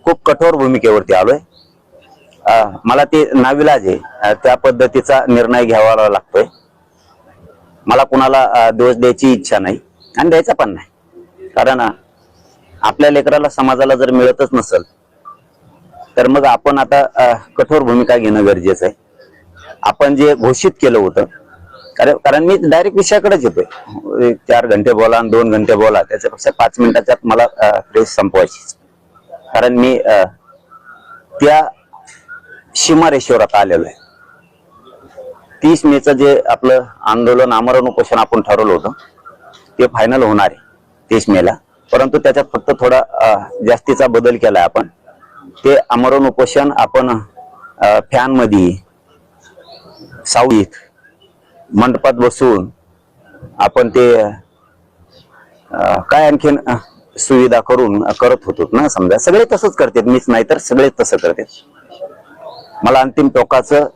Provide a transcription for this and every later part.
खूप कठोर भूमिकेवरती आलोय। मला ते नाविलाज आहे, त्या पद्धतीचा निर्णय घ्यावा लागतोय। मला कुणाला दोष द्यायची इच्छा नाही आणि द्यायचा पण नाही, कारण आपल्या लेकराला समाजाला जर मिळतच नसेल तर मग आपण आता कठोर भूमिका घेणं गरजेचं आहे। आपण जे घोषित केलं होतं, कारण मी डायरेक्ट विषयाकडेच येतोय। 4 घंटे बोला आणि 2 घंटे बोला, त्याच्यापेक्षा 5 मिनिटाच्यात मला प्रेस संपवायची, कारण मी त्या सीमारेषेवर आता आलेलो आहे। 30 मेचं जे आपलं आंदोलन आमरण उपोषण आपण ठरवलं होतं ते फायनल होणार आहे 30 मेला, परंतु त्याच्यात फक्त थोडा जास्तीचा बदल केलाय आपण। ते आमरण उपोषण आपण फॅन मध्ये, सावलीत, मंडपात बसून आपण ते काय आणखीन सुविधा करून करत होतो ना। समजा सगळे तसंच करतात, मीच नाही तर सगळे तसं करतात। मला अंतिम टोकाचं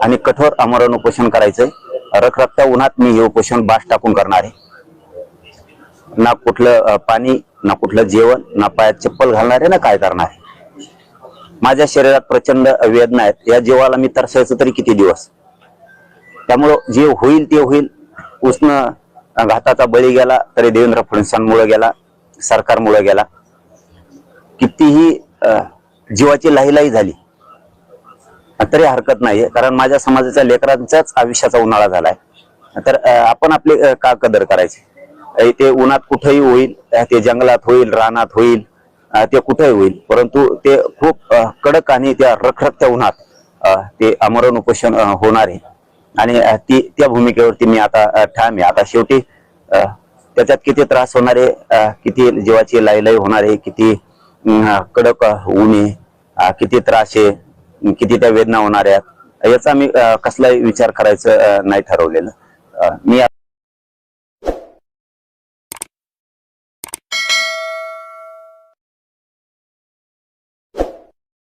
आणि कठोर आमरण उपोषण करायचंय। रखरखत्या उन्हात मी हे उपोषण बास टाकून करणार आहे। ना कुठलं पाणी, ना कुठलं जेवण, ना पायात चप्पल घालणार आहे, ना काय करणार आहे। माझ्या शरीरात प्रचंड वेदना आहेत, या जीवाला मी तरसायचं तरी किती दिवस। त्यामुळं जे होईल ते होईल। उष्ण घाताचा बळी गेला तरी देवेंद्र फडणवीसांमुळे गेला, सरकारमुळे गेला। कितीही जीवाची लाहीलाही झाली तरी हरकत नाहीये, कारण माझ्या समाजाच्या लेकरांच्याच आयुष्याचा उन्हाळा झालाय। तर आपण आपली का कदर करायची। ते उन्हात कुठेही होईल, ते जंगलात होईल, रानात होईल, ते कुठेही होईल, परंतु ते खूप कडक आणि त्या रखरखत्या उन्हात ते आमरण उपोषण होणार आहे। आणि त्या भूमिकेवरती मी आता ठाम आहे। आता शेवटी त्याच्यात किती त्रास होणार आहे, किती जीवाची लाहीलाही होणार आहे, किती कडक ऊन आहे, किती त्रास आहे, किती त्या वेदना होणार आहेत, याचा मी कसलाही विचार करायचं नाही ठरवलेलं। मी